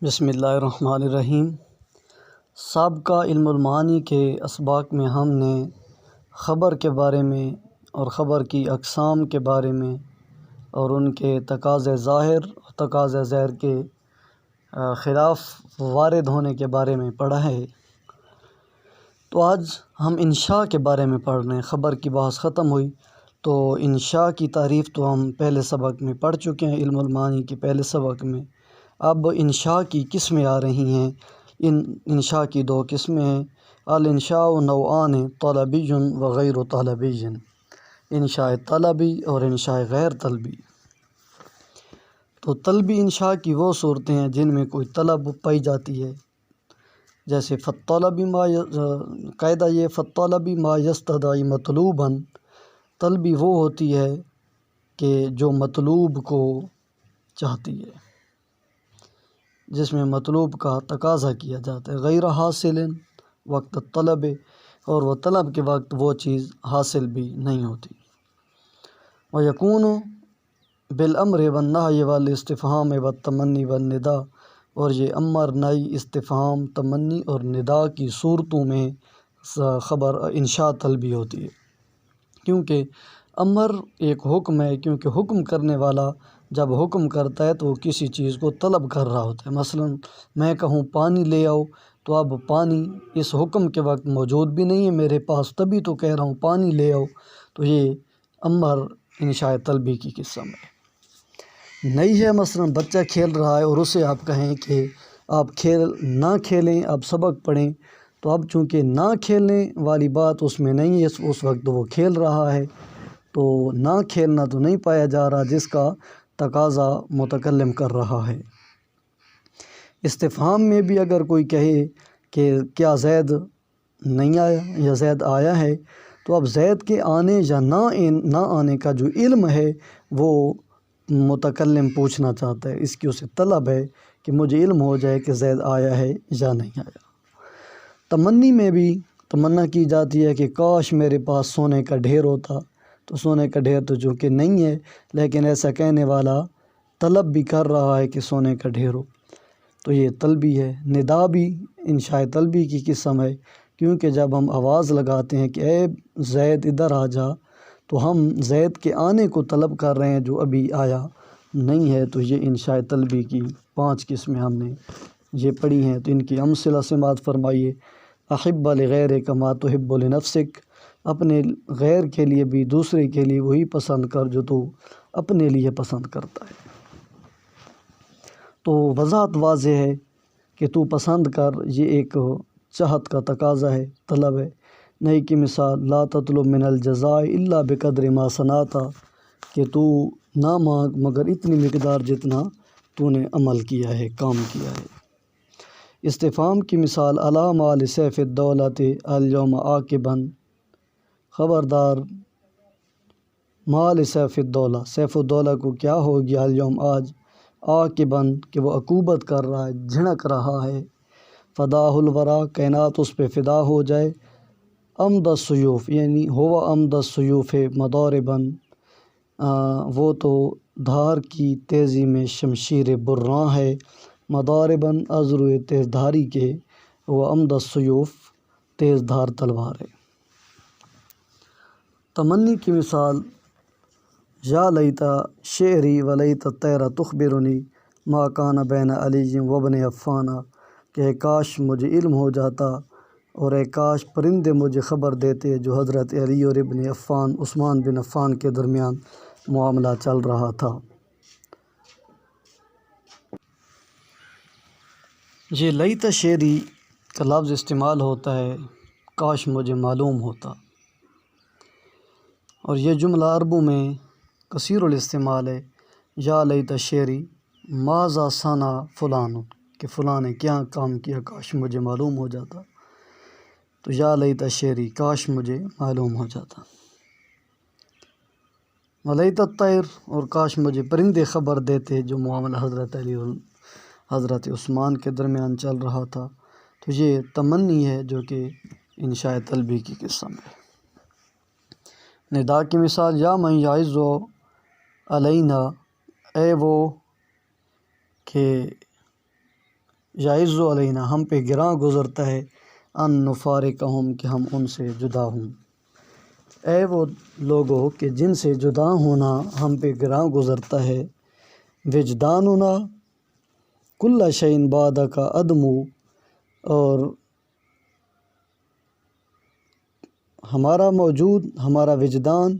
بسم اللہ الرحمن الرحیم۔ سابقہ علم المعانی کے اسباق میں ہم نے خبر کے بارے میں اور خبر کی اقسام کے بارے میں اور ان کے تقاضۂ ظاہر اور تقاضۂ غیر کے خلاف وارد ہونے کے بارے میں پڑھا ہے۔ تو آج ہم انشاء کے بارے میں پڑھ رہے ہیں۔ خبر کی بحث ختم ہوئی تو انشاء کی تعریف تو ہم پہلے سبق میں پڑھ چکے ہیں، علم المعانی کے پہلے سبق میں۔ اب انشاء کی قسمیں آ رہی ہیں۔ انشاء کی دو قسمیں ہیں۔ الانشاء نوعان طلبی و غیر طلبی، انشاء طلبی اور انشاء غیر طلبی۔ تو طلبی انشاء کی وہ صورتیں ہیں جن میں کوئی طلب پائی جاتی ہے، جیسے فالطلبی قاعدہ یہ فالطلبی ما یستدعی مطلوبا، طلبی وہ ہوتی ہے کہ جو مطلوب کو چاہتی ہے، جس میں مطلوب کا تقاضا کیا جاتا ہے۔ غیر حاصل وقت طلب، اور وہ طلب کے وقت وہ چیز حاصل بھی نہیں ہوتی۔ ویکون بالامر والنہی والاستفہام والتمنی والنداء، اور یہ امر، نہی، استفہام، تمنی اور ندا کی صورتوں میں خبر انشاء طلبی ہوتی ہے۔ کیونکہ امر ایک حکم ہے، کیونکہ حکم کرنے والا جب حکم کرتا ہے تو وہ کسی چیز کو طلب کر رہا ہوتا ہے۔ مثلا میں کہوں پانی لے آؤ، تو اب پانی اس حکم کے وقت موجود بھی نہیں ہے میرے پاس، تبھی تو کہہ رہا ہوں پانی لے آؤ، تو یہ امر انشاء طلبی کی قسم ہے۔ نہیں ہے مثلا بچہ کھیل رہا ہے اور اسے آپ کہیں کہ آپ نہ کھیلیں، آپ سبق پڑھیں، تو اب چونکہ نہ کھیلنے والی بات اس میں نہیں ہے، اس وقت وہ کھیل رہا ہے، تو نہ کھیلنا تو نہیں پایا جا رہا جس کا تقاضا متکلم کر رہا ہے۔ استفہام میں بھی اگر کوئی کہے کہ کیا زید نہیں آیا یا زید آیا ہے، تو اب زید کے آنے یا نہ آنے کا جو علم ہے وہ متکلم پوچھنا چاہتا ہے، اس کی اسے طلب ہے کہ مجھے علم ہو جائے کہ زید آیا ہے یا نہیں آیا۔ تمنی میں بھی تمنا کی جاتی ہے کہ کاش میرے پاس سونے کا ڈھیر ہوتا، تو سونے کا ڈھیر تو چونکہ نہیں ہے، لیکن ایسا کہنے والا طلب بھی کر رہا ہے کہ سونے کا ڈھیر ہو، تو یہ طلبی ہے۔ ندا بھی انشاء طلبی کی قسم ہے، کیونکہ جب ہم آواز لگاتے ہیں کہ اے زید ادھر آ جا، تو ہم زید کے آنے کو طلب کر رہے ہیں جو ابھی آیا نہیں ہے، تو یہ انشاء طلبی کی 5 قسمیں ہم نے یہ پڑھی ہیں۔ تو ان کی امثلہ سماعت فرمائیے۔ احب لغیرک ما تحب لنفسک، اپنے غیر کے لیے بھی دوسرے کے لیے وہی پسند کر جو تو اپنے لیے پسند کرتا ہے۔ تو وضاحت واضح ہے کہ تو پسند کر، یہ ایک چاہت کا تقاضا ہے، طلب ہے۔ نہیں کی مثال لا تطلب من الجزاء الا بقدر ما صنعت، کہ تو نہ مانگ مگر اتنی مقدار جتنا تو نے عمل کیا ہے، کام کیا ہے۔ استفہام کی مثال الا مال سیف الدولت اليوم عاقبا، خبردار مال سیف الدولہ، سیف الدولہ کو کیا ہو گیا، اليوم آج، عاقبا کہ وہ عقوبت کر رہا ہے، جھڑک رہا ہے۔ فداہ الورا کائنات اس پہ فدا ہو جائے۔ امد السیوف یعنی ہوا امد السیوف مضاربا، وہ تو دھار کی تیزی میں شمشیر براں ہے، مضاربا ازرو تیز دھاری کے، وہ امد السیوف تیز دھار تلوار ہے۔ تمنی کی مثال یا لیتا شعری و لیت الطیر تخبرنی ما کان بین علی و ابن عفان، کہ کاش مجھے علم ہو جاتا اور اے کاش پرندے مجھے خبر دیتے جو حضرت علی اور ابن عفان، عثمان بن عفان کے درمیان معاملہ چل رہا تھا۔ یہ لیت شعری کا لفظ استعمال ہوتا ہے کاش مجھے معلوم ہوتا، اور یہ جملہ عربوں میں کثیر الاستعمال ہے۔ یا لیت شعری ماذا صنع فلان، کہ فلاں نے کیا کام کیا، کاش مجھے معلوم ہو جاتا، تو یا لیت شعری کاش مجھے معلوم ہو جاتا۔ ولیت الطیر، اور کاش مجھے پرندے خبر دیتے جو معاملہ حضرت علی اور حضرت عثمان کے درمیان چل رہا تھا، تو یہ تمنی ہے جو کہ انشاء طلبی کی قسم ہے۔ ندا کی مثال یا من یعز علینا، اے وہ کہ یعز علینا ہم پہ گراں گزرتا ہے ان نفارقہم کہ ہم ان سے جدا ہوں۔ اے وہ لوگوں کہ جن سے جدا ہونا ہم پہ گراں گزرتا ہے، وجداننا کل شعین بعدک ادمو، اور ہمارا ہمارا وجدان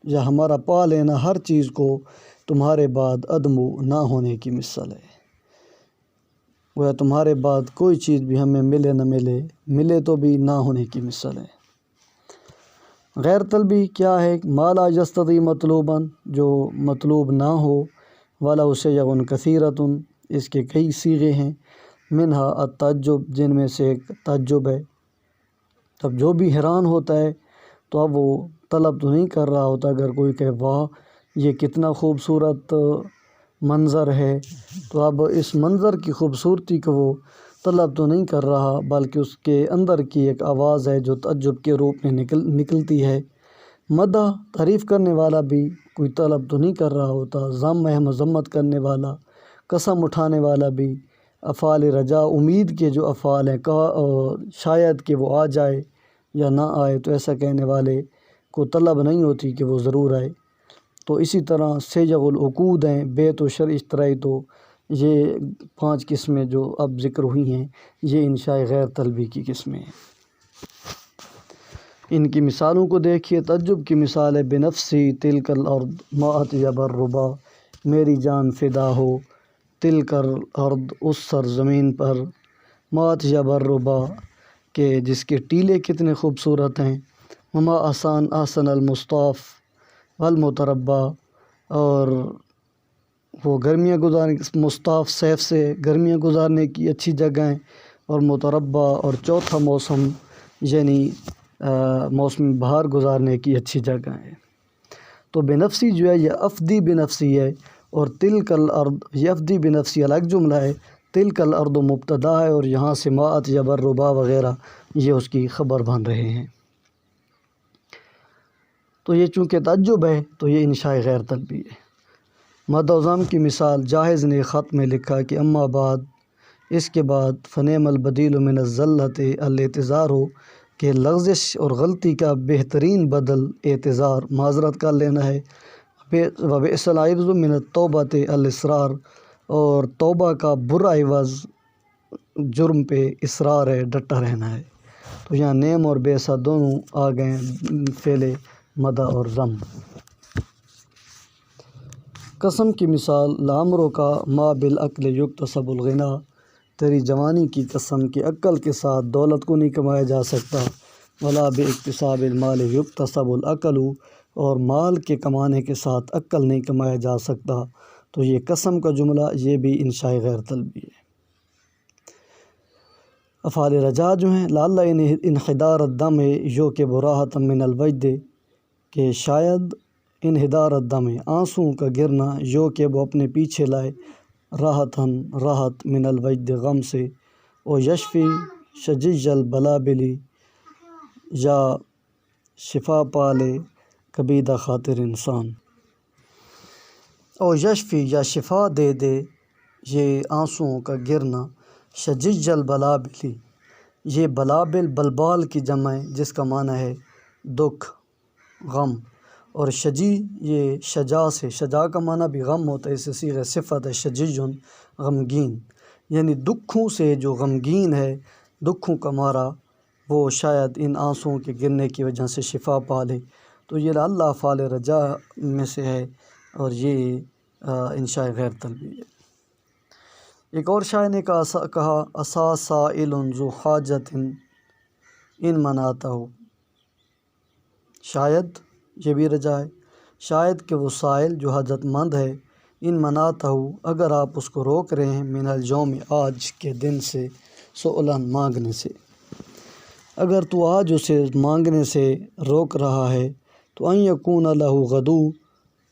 یا ہمارا پا لینا ہر چیز کو تمہارے بعد ادمو نہ ہونے کی مثال ہے۔ گویا تمہارے بعد کوئی چیز بھی ہمیں ملے نہ ملے تو بھی نہ ہونے کی مثال ہے۔ غیر طلبی کیا ہے؟ ما لا یستطیع مطلوباً، جو مطلوب نہ ہو، وَلَوْ شَیْءٌ کثیرۃ، اس کے کئی صیغے ہیں، منہا التعجب، جن میں سے ایک تعجب ہے۔ تب جو بھی حیران ہوتا ہے تو اب وہ طلب تو نہیں کر رہا ہوتا، اگر کوئی کہے واہ یہ کتنا خوبصورت منظر ہے تو اب اس منظر کی خوبصورتی کو وہ طلب تو نہیں کر رہا، بلکہ اس کے اندر کی ایک آواز ہے جو تعجب کے روپ میں نکلتی ہے۔ مدح، تعریف کرنے والا بھی کوئی طلب تو نہیں کر رہا ہوتا، ذم ہے، مذمت کرنے والا، قسم اٹھانے والا بھی، افعال رجا، امید کے جو افعال ہیں، شاید کہ وہ آ جائے یا نہ آئے، تو ایسا کہنے والے کو طلب نہیں ہوتی کہ وہ ضرور آئے۔ تو اسی طرح سیغ العقود ہیں، بیت و شرع اشترائی، تو یہ 5 قسمیں جو اب ذکر ہوئی ہیں یہ انشاء غیر طلبی کی قسمیں ہیں۔ ان کی مثالوں کو دیکھیے۔ تعجب کی مثال ہے بنفسی تلک الارض ما اطیب الربا، میری جان فدا ہو تلک الارض، اس سرزمین پر، ما اطیب الربا، کہ جس کے ٹیلے کتنے خوبصورت ہیں، وما احسن المصطاف والمتربع، اور وہ گرمیاں گزارنے، مصطاف سیف سے گرمیاں گزارنے کی اچھی جگہیں، اور متربع اور چوتھا موسم یعنی موسم بہار گزارنے کی اچھی جگہ ہے۔ تو بنفسی جو ہے یہ افدی بنفسی ہے، اور تلک الارض یہ افدی بنفسی الگ جملہ ہے، تلک الارض مبتدا ہے، اور یہاں سے ما اطیب الربا وغیرہ یہ اس کی خبر بن رہے ہیں۔ تو یہ چونکہ تعجب ہے تو یہ انشاء غیر طلبی ہے۔ مد و ضم کی مثال، جاہز نے خط میں لکھا کہ اما بعد، اس کے بعد، فنعم البدیل من الزلۃ الاعتذار ہو، کہ لغزش اور غلطی کا بہترین بدل اعتذار، معذرت کر لینا ہے، وبئس العوض من التوبۃ الاصرار، اور توبہ کا برا عوض جرم پہ اصرار ہے، ڈٹا رہنا ہے۔ تو یہاں نعم اور بیسا دونوں آ گئے ہیں فعل مدح اور ضم۔ قسم کی مثال، لعمرک کا ما بالعقل یکتسب الغنیٰ، تیری جوانی کی قسم کہ عقل کے ساتھ دولت کو نہیں کمایا جا سکتا، ولا باکتساب المال یکتسب العقل، اور مال کے کمانے کے ساتھ عقل نہیں کمایا جا سکتا۔ تو یہ قسم کا جملہ یہ بھی انشاء غیر طلبی ہے۔ افعال رجا جو ہیں، لعل انحدار الدم یوکب راحۃ من الوجد، کہ شاید انحدار الدم آنسوؤں کا گرنا، یوکب وہ اپنے پیچھے لائے، راحت من الوجد غم سے، اور یشفی شجیج البلابلی، یا شفا پالے کبیدہ خاطر انسان، اور یشفی یا شفا دے دے یہ آنسوؤں کا گرنا، شجیج البلابلی، یہ بلابل بلبال کی جمع ہے جس کا معنی ہے دکھ، غم، اور شجی یہ شجا سے، شجا کا معنی بھی غم ہوتا ہے، اس سے صیغہ صفت ہے، شجیج غمگین، یعنی دکھوں سے جو غمگین ہے، دکھوں کا مارا، وہ شاید ان آنسوؤں کے گرنے کی وجہ سے شفا پا لے۔ تو یہ لعل افعال رجا میں سے ہے، اور یہ انشاء غیر طلبی ہے۔ ایک اور شاعر نے کہا اسا سائل ذو حاجت ان منعتہ، شاید یہ بھی رجا ہے، شاید کہ وہ سائل جو حاجت مند ہے، ان منعتہ اگر آپ اس کو روک رہے ہیں، من اليوم آج کے دن سے، سؤلاً مانگنے سے، اگر تو آج اسے مانگنے سے روک رہا ہے، تو ان یکون لہ غدو،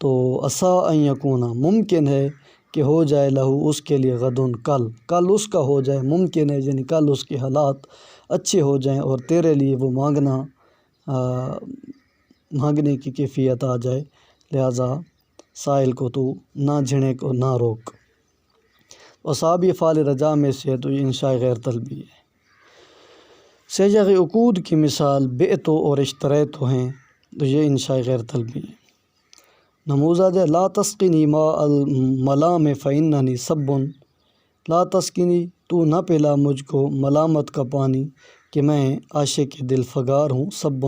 تو عسیٰ ان یکون ممکن ہے کہ ہو جائے لہو اس کے لیے غدن کل اس کا ہو جائے، ممکن ہے یعنی کل اس کے حالات اچھے ہو جائیں اور تیرے لیے وہ مانگنے کی کیفیت آ جائے، لہٰذا سائل کو تو نہ جھڑک اور نہ روک۔ وصاب افعال رجا میں سے ہے تو یہ انشاء غیر طلبی ہے۔ سیغ عقود کی مثال بعتو اور اشتریتو ہیں تو یہ انشاء غیر طلبی ہے۔ نموذج ہے لا تسقنی ماء الملام فإننی سب، لا تسقنی تو نہ پلا مجھ کو ملامت کا پانی کہ میں عاشق دل فگار ہوں، سب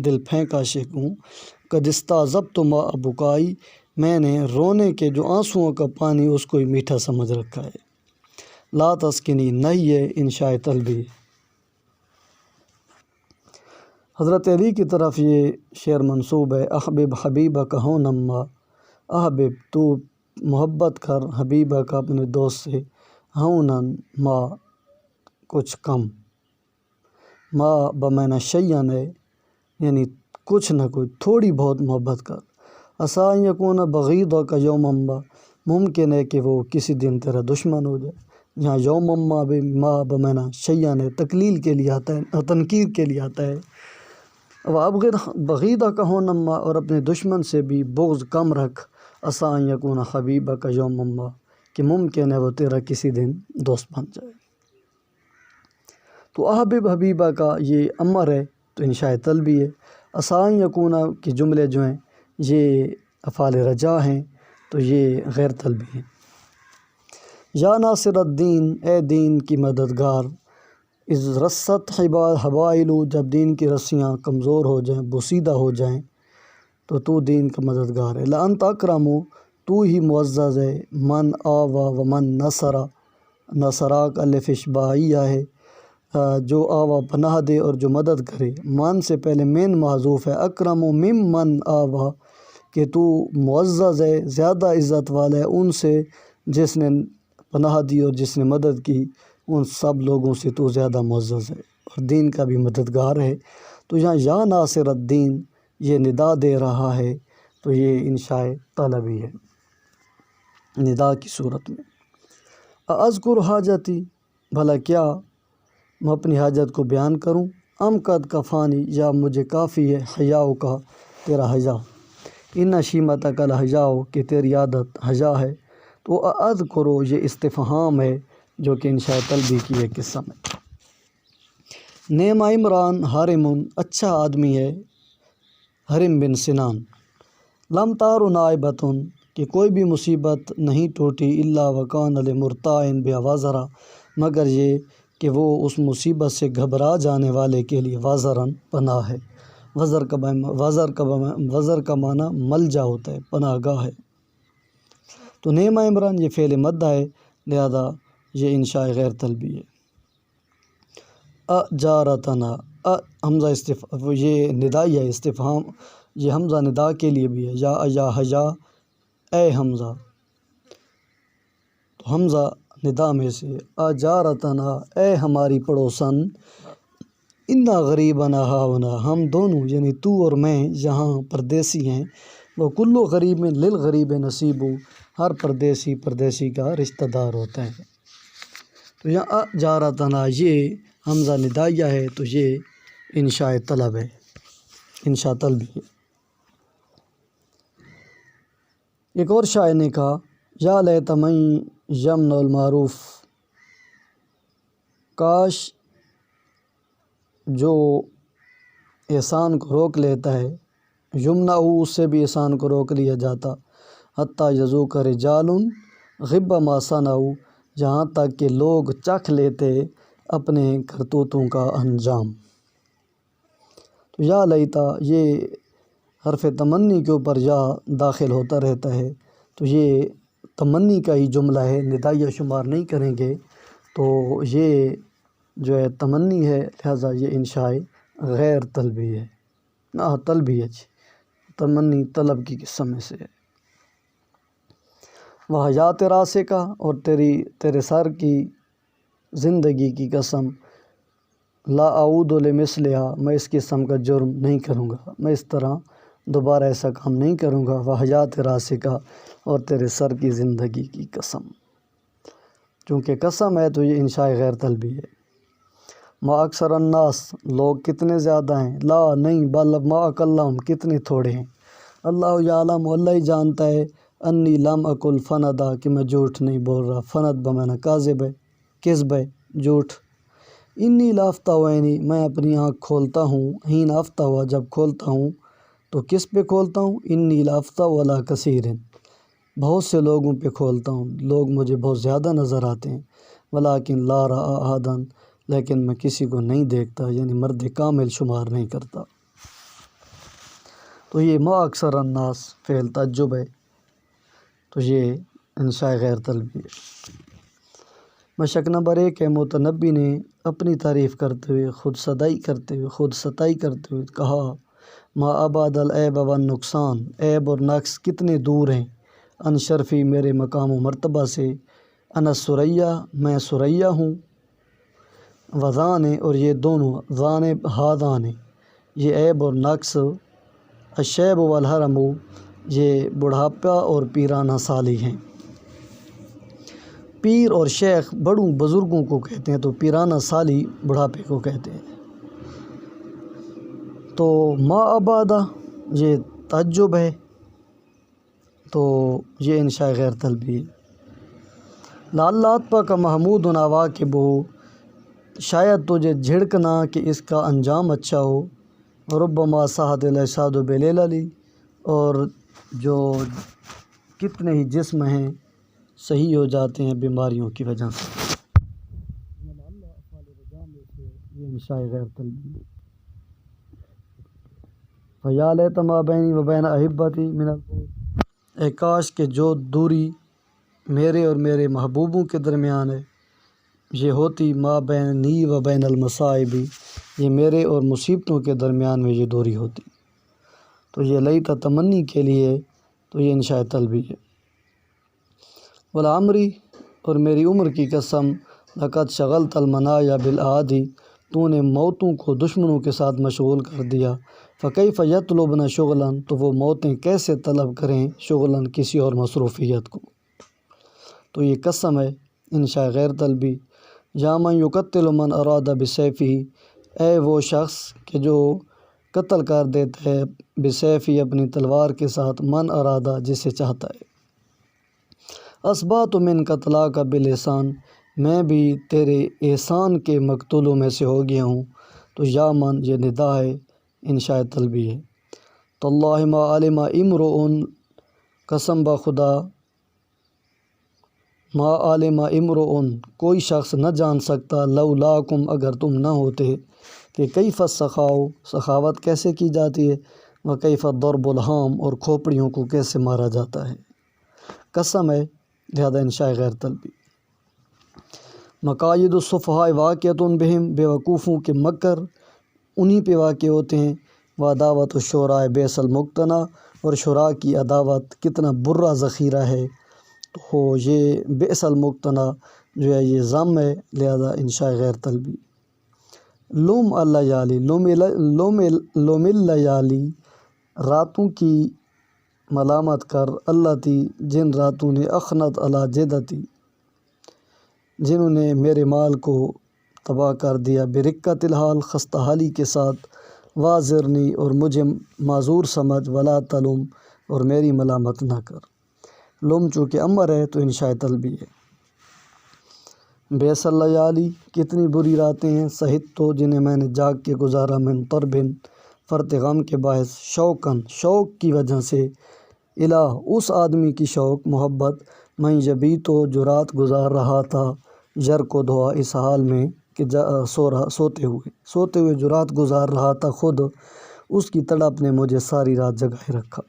دل پھینک عاشق ہوں، قد استعذبت ماء بکائی میں نے رونے کے جو آنسوؤں کا پانی اس کو ہی میٹھا سمجھ رکھا ہے۔ لا تسقنی نہیں ہے انشاء طلبی۔ حضرت علی کی طرف یہ شعر منسوب ہے، احبب حبیبک ہونما، احبب تو محبت کر حبیبک اپنے دوست سے، ہونن ما کچھ کم، ما بمعنی شیئن ہے یعنی کچھ نہ کچھ تھوڑی بہت محبت کر، عسیٰ ان یکون بغیضک یوما ما، ممکن ہے کہ وہ کسی دن تیرا دشمن ہو جائے۔ یہاں یوما ما بمعنی شیئن ہے، تقلیل کے لیے آتا ہے، تنکیر کے لیے آتا ہے۔ وابغض بغیضک ہونما، اور اپنے دشمن سے بھی بغض کم رکھ، عسیٰ ان یکون حبیبک یوما ما، کہ ممکن ہے وہ تیرا کسی دن دوست بن جائے۔ تو احبب حبیبہ کا یہ امر ہے تو انشاء طلبی ہے۔ عسیٰ ان یکون کے جملے جو ہیں یہ افعال رجا ہیں تو یہ غیر طلبی ہیں۔ یا ناصر الدین، اے دین کی مددگار، اذ رست حبائل، جب دین کی رسیاں کمزور ہو جائیں، بوسیدہ ہو جائیں تو دین کا مددگار ہے۔ لانت اکرم، تو ہی معزز ہے، من آوا و من نصرہ، نصراک الف اشباعیہ ہے، جو آوا پناہ دے اور جو مدد کرے۔ من سے پہلے من محذوف ہے، اکرم مم من آوا، کہ تو معزز ہے، زیادہ عزت والا ہے ان سے جس نے پناہ دی اور جس نے مدد کی، ان سب لوگوں سے تو زیادہ معزز ہے اور دین کا بھی مددگار ہے۔ تو یہاں یا ناصر الدین یہ ندا دے رہا ہے تو یہ انشاء طلبی ہے ندا کی صورت میں۔ اذکر حاجتی، بھلا کیا میں اپنی حاجت کو بیان کروں، ام قد کفانی، یا مجھے کافی ہے حیاء کا تیرا حیا، ان شیمتک الحیاء، کہ تیری عادت حیا ہے۔ تو اذکرو یہ استفہام ہے جو کہ انشاء طلبی کی ایک قسم ہے۔ نعم عمران حارمن، اچھا آدمی ہے حرم بن سنان، لم تار نائبتن، کہ کوئی بھی مصیبت نہیں ٹوٹی، الا وکان لمرتاعن بها وزرا، مگر یہ کہ وہ اس مصیبت سے گھبرا جانے والے کے لیے وزراً پناہ ہے۔ وزر کا معنی ملجا ہوتا ہے، پناہ گاہ ہے۔ تو نعم عمران یہ فعل مدح ہے، لہذا یہ انشاء غیر طلبی ہے۔ اجارتنا، حمزہ یہ ندائی ہے، استفہام یہ حمزہ ندا کے لیے بھی ہے، یا حیا، اے حمزہ، تو حمزہ ندا میں سے، اجارتنا، اے ہماری پڑوسن، انا غریبنا ہاہنا، ہم دونوں یعنی تو اور میں یہاں پردیسی ہیں، وہ کلو غریب میں للغریب نصیب، ہر پردیسی کا رشتہ دار ہوتا ہے۔ تو یہاں اجارتنا یہ حمزہ ندائیہ ہے تو یہ انشاء طلب ہے، انشاء طلبی ہے۔ ایک اور شاعر نے کہا، یا لیت من یمنع المعروف، کاش جو احسان کو روک لیتا ہے، یمنع اس سے بھی احسان کو روک لیا جاتا، حتیٰ یذوق رجال غب ما صنعوا، جہاں تک کہ لوگ چکھ لیتے اپنے کرتوتوں کا انجام۔ تو یا لیتا یہ حرف تمنی کے اوپر یا داخل ہوتا رہتا ہے تو یہ تمنی کا ہی جملہ ہے، ندائیہ شمار نہیں کریں گے، تو یہ جو ہے تمنی ہے، لہذا یہ انشاء غیر طلبی ہے، طلبی ہے، تمنی طلب کی قسم میں سے ہے۔ وحیات راسے کا، اور تیرے سر کی زندگی کی قسم، لا اعود لمثلہا، میں اس قسم کا جرم نہیں کروں گا، میں اس طرح دوبارہ ایسا کام نہیں کروں گا۔ وحیات راسے کا، اور تیرے سر کی زندگی کی قسم، چونکہ قسم ہے تو یہ انشاء غیر طلبی ہے۔ ما اکثر الناس، لوگ کتنے زیادہ ہیں، لا نہیں، بل ما اقلہم، کتنے تھوڑے ہیں۔ اللہ یعلم، اللہ ہی جانتا ہے، انی لم اکل فندا کہ میں جھوٹ نہیں بول رہا، فند بمعنی کاذب ہے، کذب ہے، جھوٹ۔ انی لافتہ وینی میں اپنی آنکھ کھولتا ہوں، ہین آفتہ ہوا جب کھولتا ہوں تو کس پہ کھولتا ہوں؟ انی لافتہ ولا کثیرن، بہت سے لوگوں پہ کھولتا ہوں، لوگ مجھے بہت زیادہ نظر آتے ہیں، ولیکن لا را احدن، لیکن میں کسی کو نہیں دیکھتا، یعنی مرد کامل شمار نہیں کرتا۔ تو یہ ما اکثر الناس فعل تعجب ہے، تو یہ انشاء غیر طلبی ہے۔ مشق نمبر 1 ہے، متنبی نے اپنی تعریف کرتے ہوئے خود ستائی کرتے ہوئے کہا ما ابعد العیب والنقصان، عیب اور نقص کتنے دور ہیں، ان شرفی میرے مقام و مرتبہ سے، انا سریا میں سریا ہوں، وذان اور یہ دونوں، ذان ہادان یہ عیب اور نقص، الشیب والحرم یہ بڑھاپا اور پیرانہ سالی ہیں۔ پیر اور شیخ بڑوں بزرگوں کو کہتے ہیں، تو پیرانہ سالی بڑھاپے کو کہتے ہیں۔ تو ما ابعدہ یہ تعجب ہے، تو یہ انشاء غیر طلبی ہے۔ لعلات پا کا محمود نواقب ہو، شاید تجھے جھڑکنا کہ اس کا انجام اچھا ہو، ربما صحت الاشاد بلیل علی، اور جو کتنے ہی جسم ہیں صحیح ہو جاتے ہیں بیماریوں کی وجہ سے۔ یہ انشاء غیر طلبی ہے۔ فیا لیت ما بینی و بین احبتی من البعد، اے کاش کہ جو دوری میرے اور میرے محبوبوں کے درمیان ہے یہ ہوتی ما بینی و بین المصائب، یہ میرے اور مصیبتوں کے درمیان میں یہ دوری ہوتی۔ تو یہ لیتا تمنی کے لیے، تو یہ انشاء طلبی ہے۔ والعمری اور میری عمر کی قسم، لقد شغلت المنایا بالاعادی، تو نے موتوں کو دشمنوں کے ساتھ مشغول کر دیا، فکیف یطلبن شغلا، تو وہ موتیں کیسے طلب کریں شغلا کسی اور مصروفیت کو۔ تو یہ قسم ہے انشاء غیر طلبی۔ یا من یقتل من اراد بسیفہ، اے وہ شخص کہ جو قتل کر دیتا ہے بسیفی اپنی تلوار کے ساتھ، من ارادہ جسے چاہتا ہے۔ اصبحت من قتلا کا بالاحسان، میں بھی تیرے احسان کے مقتولوں میں سے ہو گیا ہوں، تو یا من یہ ندا ہے انشاء طلبی ہے۔ تو اللہ ما علم امرؤ، قسم بخدا ما علم امرؤ، کوئی شخص نہ جان سکتا، لولاکم اگر تم نہ ہوتے، کہ کیف السخاء، سخاوت کیسے کی جاتی ہے، و کیف الضرب الہام، اور کھوپڑیوں کو کیسے مارا جاتا ہے۔ قسم ہے لہذا انشاء غیر طلبی۔ مقاید الصفحاء واقعۃ بہم، بے وقوفوں کے مکر انہی پہ واقع ہوتے ہیں، و عداوت الشعراء بئس المقتنع، اور شعراء کی عداوت کتنا برا ذخیرہ ہے، تو یہ بئس المقتنع جو ہے یہ ضم ہے، لہذا انشاء غیر طلبی۔ لوم اللیالی، لوم اللیالی راتوں کی ملامت کر، اللاتی جن راتوں نے، اخنت علی جدتی جنہوں نے میرے مال کو تباہ کر دیا، برکت الحال خستہ حالی کے ساتھ، واذرنی اور مجھے معذور سمجھ، ولا تلم اور میری ملامت نہ کر۔ لم چونکہ امر ہے تو انشاء طلبی ہے۔ بئس اللیالی کتنی بری راتیں ہیں، سہت تو جنہیں میں نے جاگ کے گزارا، من طربن فرط غم کے باعث، شوقاً شوق کی وجہ سے، الہ اس آدمی کی شوق محبت، میں یبی تو جو رات گزار رہا تھا، یر کو دعا اس حال میں کہ سوتے ہوئے جو رات گزار رہا تھا خود، اس کی تڑپ نے مجھے ساری رات جگائے رکھا۔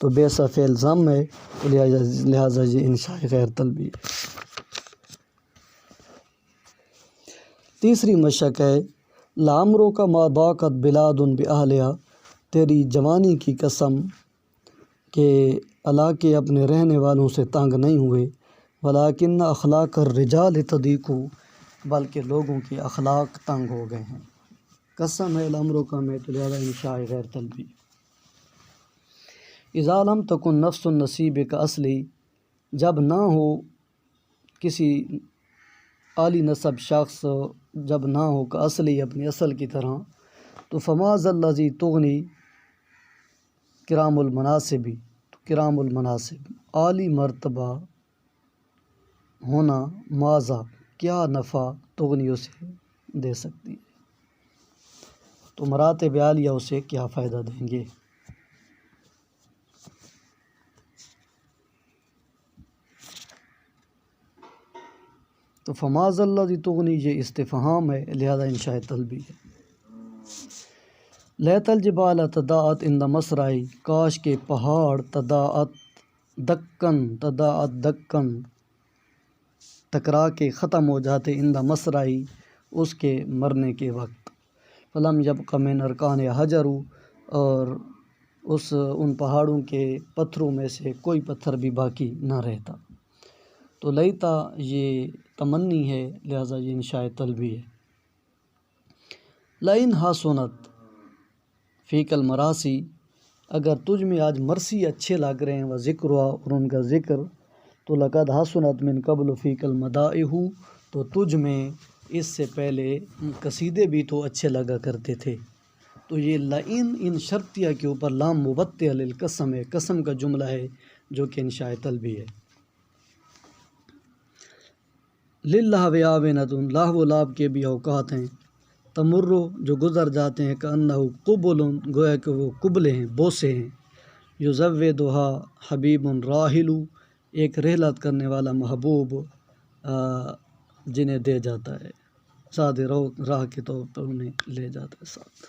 تو بئس فعل ضم ہے، تو لہٰذا یہ انشاء غیر طلبی ہے۔ تیسری مشق ہے، لعمرو کا ما ضاقت بلاد باہلہا، تیری جوانی کی قسم کہ علاقے اپنے رہنے والوں سے تنگ نہیں ہوئے، ولیکن اخلاق الرجال تضیق، بلکہ لوگوں کے اخلاق تنگ ہو گئے ہیں۔ قسم ہے لعمرو کا میں، تو لہذا انشاء غیر طلبی۔ اذا لم تکن نفس النصیب کا اصلی، جب نہ ہو کسی عالی نسب شخص، جب نہ ہو کا اصلی اپنی اصل کی طرح، تو فما ذا الذی تغنی کرام المناصب، کرام المناصب اعلی مرتبہ ہونا ماذا کیا نفع تغنی اسے دے سکتی ہے، تو مراتب عالیہ اسے کیا فائدہ دیں گے۔ تو فماذا الذی تغنی یہ استفہام ہے، لہذا انشاء طلبی ہے۔ لیت الجبال تداعت عند مسرعی، کاش کے پہاڑ تداعت دکن ٹکرا کے ختم ہو جاتے، عند مسرعی اس کے مرنے کے وقت، فلم یبق من ارکان حجر، اور ان پہاڑوں کے پتھروں میں سے کوئی پتھر بھی باقی نہ رہتا۔ تو لیتا یہ تمنی ہے، لہذا یہ انشاء طلبی ہے۔ لئن حسنت فیک المراسی، اگر تجھ میں آج مرثی اچھے لگ رہے ہیں، وہ ذکر ہوا اور ان کا ذکر، تو لقد حسنت من قبل فیک المدائح، تو تجھ میں اس سے پہلے قصیدے بھی تو اچھے لگا کرتے تھے۔ تو یہ لئن ان شرطیہ کے اوپر لام مبتع للقسم ہے، قسم کا جملہ ہے جو کہ انشاء طلبی ہے۔ للہو آونۃ، لاہو و لعب کے بھی اوقات ہیں، تمرو جو گزر جاتے ہیں، کأنہ قبل، گویا کہ وہ قبلے ہیں، بوسے ہیں، یزودھا حبیب راحل، ایک رحلت کرنے والا محبوب جنہیں دے جاتا ہے، سادے راہ کے طور پر انہیں لے جاتا ہے ساتھ۔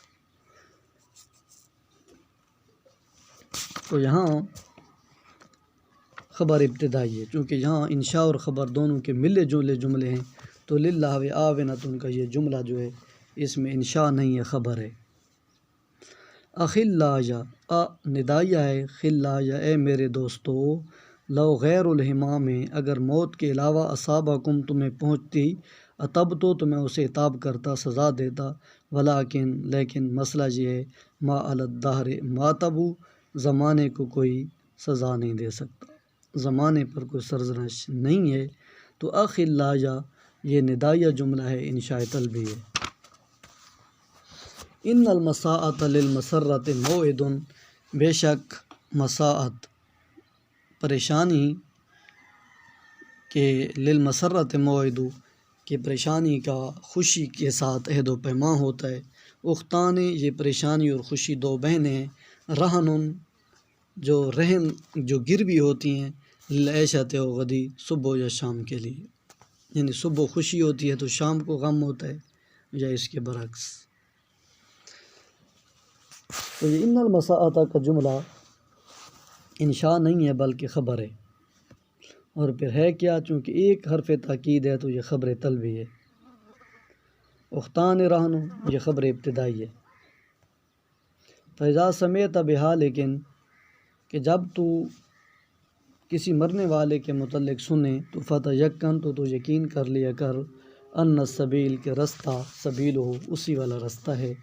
تو یہاں خبر ابتدائی ہے، چونکہ یہاں انشاء اور خبر دونوں کے ملے جلے جملے ہیں، تو للہو آونۃ کا یہ جملہ جو ہے اس میں انشاء نہیں ہے، خبر ہے۔ اخلایا، ندائیہ ہے، خلایا اے میرے دوستو، لو غیر الحمام، اگر موت کے علاوہ اصابکم تمہیں پہنچتی، اتب تو میں اسے عتاب کرتا، سزا دیتا، لیکن مسئلہ یہ ہے، ما علی الدہر ماتبو، زمانے کو کوئی سزا نہیں دے سکتا، زمانے پر کوئی سرزنش نہیں ہے۔ تو اخلایا یہ ندائیہ جملہ ہے، انشاء طلبی ہے۔ ان المساءۃ للمسرۃ موعد، بے شک مساءۃ پریشانی کے، للمسرۃ موعد کہ پریشانی کا خوشی کے ساتھ عہد و پیمان ہوتا ہے، اختان یہ پریشانی اور خوشی دو بہنیں ہیں، رہن جو گروی ہوتی ہیں، للعیشۃ و غدی صبح یا شام کے لیے، یعنی صبح خوشی ہوتی ہے تو شام کو غم ہوتا ہے، یا اس کے برعکس۔ تو یہ ان المساءۃ کا جملہ انشاء نہیں ہے بلکہ خبر ہے، اور پھر ہے کیا، چونکہ ایک حرف تاکید ہے تو یہ خبر طلبی ہے۔ اختان رہن یہ خبر ابتدائی ہے۔ فاذا سمعت بہا، لیکن کہ جب تو کسی مرنے والے کے متعلق سنے، تو فتیقن تو یقین کر لیا کر، ان السبیل کے رستہ، سبیل ہو اسی والا رستہ ہے،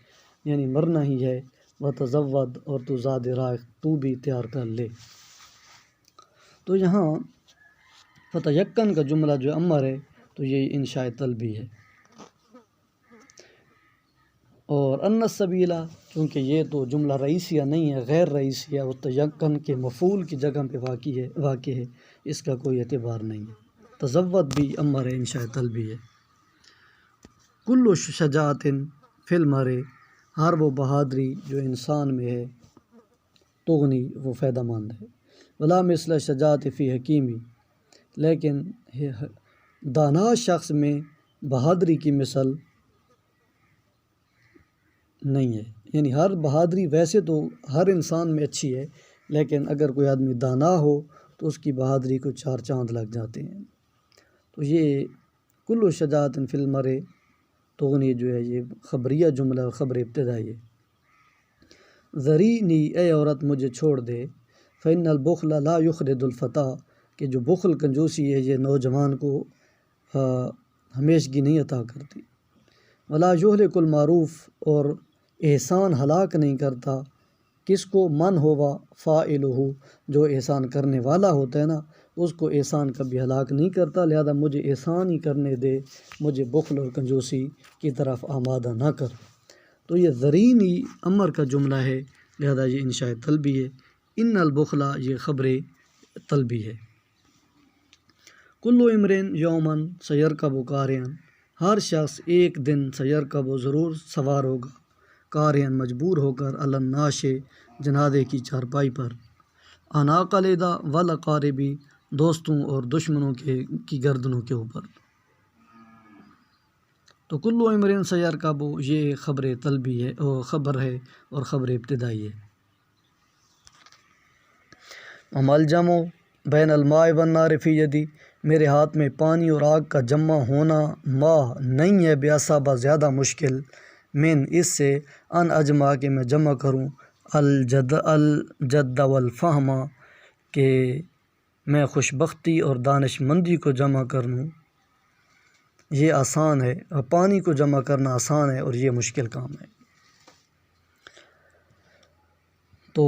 یعنی مرنا ہی ہے، وتزود اور تو زاد راہ تو بھی تیار کر لے۔ تو یہاں فتیقن کا جملہ جو امر ہے تو یہ انشاء طلبی ہے، اور ان السبیل چونکہ یہ تو جملہ رئیسیہ نہیں ہے، غیر رئیسیہ، وہ تیقن کے مفعول کی جگہ پہ واقع ہے، اس کا کوئی اعتبار نہیں ہے۔ تزود بھی امر ہے، انشاء طلبی ہے۔ کل شجاعت فی المرء، ہر وہ بہادری جو انسان میں ہے، تغنی وہ فائدہ مند ہے، ولا مثل شجاعت فی حکیمی، لیکن دانا شخص میں بہادری کی مثل نہیں ہے، یعنی ہر بہادری ویسے تو ہر انسان میں اچھی ہے، لیکن اگر کوئی آدمی دانا ہو تو اس کی بہادری کو چار چاند لگ جاتے ہیں۔ تو یہ کل شجاعت فی المرء تغنی جو ہے یہ خبریہ جملہ اور خبر ابتدائی ہے۔ ذرینی، اے عورت مجھے چھوڑ دے، فإن البخل لا یخرج الفتیٰ، کہ جو بخل کنجوسی ہے یہ نوجوان کو ہمیشگی نہیں عطا کرتی، ولا یہلک المعروف، اور احسان ہلاک نہیں کرتا، کس کو، من ہوا فاعلہ، جو احسان کرنے والا ہوتا ہے نا، اس کو احسان کبھی ہلاک نہیں کرتا، لہذا مجھے احسان ہی کرنے دے، مجھے بخل اور کنجوسی کی طرف آمادہ نہ کر۔ تو یہ ذرینی امر کا جملہ ہے، لہذا یہ انشاء طلبی ہے۔ ان البخل یہ خبر طلبی ہے۔ کلو امرن یومن سیرکب قارئن، ہر شخص ایک دن سیرکب ضرور سوار ہوگا، قارئن مجبور ہو کر، الناش جنازے کی چارپائی پر، اناق الدا والاقاربی دوستوں اور دشمنوں کی گردنوں کے اوپر۔ تو کلو امرن سیرکب یہ خبر طلبی ہے، خبر ہے اور خبر ابتدائی ہے۔ ملجم بین الماء والنار فی یدی، میرے ہاتھ میں پانی اور آگ کا جمع ہونا نہیں ہے بیاسابہ زیادہ مشکل، من اس سے، ان اجمع کہ میں جمع کروں، الجد والفہم کہ میں خوش بختی اور دانش مندی کو جمع کروں، یہ آسان ہے، پانی کو جمع کرنا آسان ہے اور یہ مشکل کام ہے۔ تو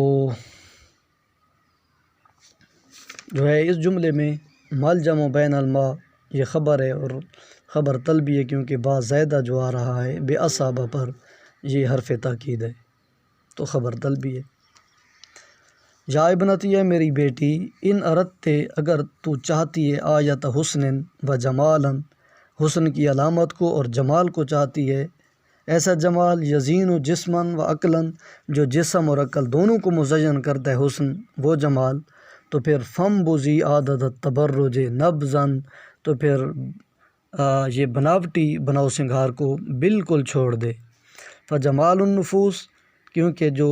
جو ہے اس جملے میں ملجم بین الماء یہ خبر ہے اور خبر طلبی ہے، کیونکہ با زائدہ جو آ رہا ہے بے اصابہ پر، یہ حرف تاکید ہے، تو خبر طلبی ہے۔ یا ابنتی ہے میری بیٹی، ان اردتے اگر تو چاہتی ہے، آیت حسن و جمالاً حسن کی علامت کو اور جمال کو چاہتی ہے، ایسا جمال یزین و جسماً و عقلاً جو جسم اور عقل دونوں کو مزین کرتا ہے، حسن وہ جمال، تو پھر فم بزی عادت التبرج نبزاً، تو پھر یہ بناوٹی بناؤ سنگھار کو بالکل چھوڑ دے۔ فجمال النفوس، کیونکہ جو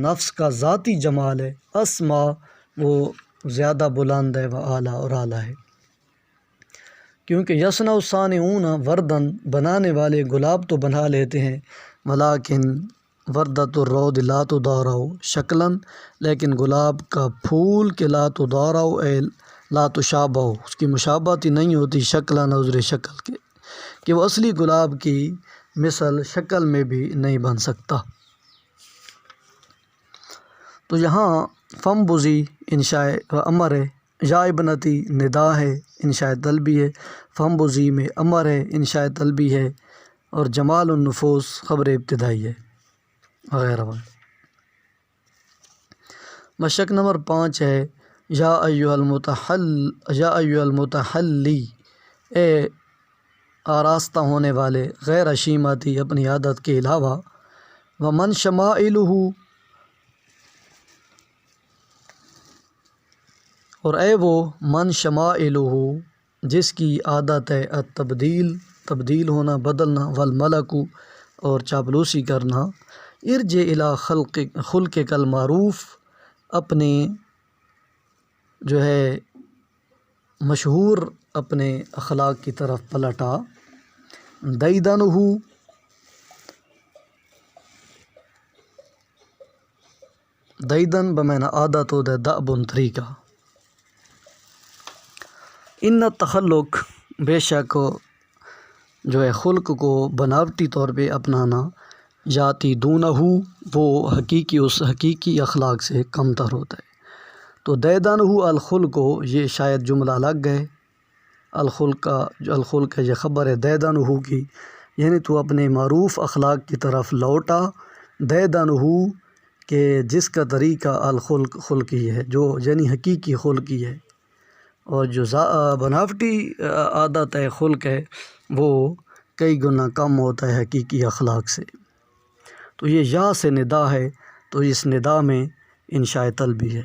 نفس کا ذاتی جمال ہے، اسما وہ زیادہ بلند ہے، و اعلیٰ اور اعلیٰ ہے، کیونکہ یصنع الصانعون وردن بنانے والے گلاب تو بنا لیتے ہیں، ولیکن وردۃ الرود لا تضارع شکلاً، لیکن گلاب کا پھول کے لا تضارع اے لا تشابہ، اس کی مشابہت ہی نہیں ہوتی، شکلاً عذر شکل کے، کہ وہ اصلی گلاب کی مثل شکل میں بھی نہیں بن سکتا۔ تو یہاں فم بزی انشاء امر ہے، یا ابنتی ندا ہے، انشاء طلبی ہے، فم بزی میں امر ہے، انشاء طلبی ہے، اور جمال النفوس خبر ابتدائی ہے وغیرہ۔ مشق نمبر 5 ہے، یا ایھا المتحلی، اے آراستہ ہونے والے، غیر اشیمتی اپنی عادت کے علاوہ، ومن شمائلہ اور اے وہ من شمائلہ جس کی عادت ہے التبدیل تبدیل ہونا بدلنا، والملک اور چاپلوسی کرنا، ارجع الی خلقک المعروف اپنے جو ہے مشہور اپنے اخلاق کی طرف پلٹا، دیدنہ دیدن بمعنی عادت ہوتا ہے، دأب طریقہ، ان تخلق بے شک جو ہے خلق کو بناوٹی طور پہ اپنانا، یاتی دونہ وہ اس حقیقی اخلاق سے کم تر ہوتا ہے۔ تو دیدنہ الخلق یہ شاید جملہ الگ ہے، الخلق جو الخلق ہے یہ خبر ہے دیدنہ کی، یعنی تو اپنے معروف اخلاق کی طرف لوٹا، دیدنہ کہ جس کا طریقہ الخلق خلقی ہے، جو یعنی حقیقی خلقی ہے، اور جو بناوٹی عادت ہے خلق ہے وہ کئی گنا کم ہوتا ہے حقیقی اخلاق سے۔ تو یہ یا سے ندا ہے، تو اس ندا میں انشاء طلبی ہے۔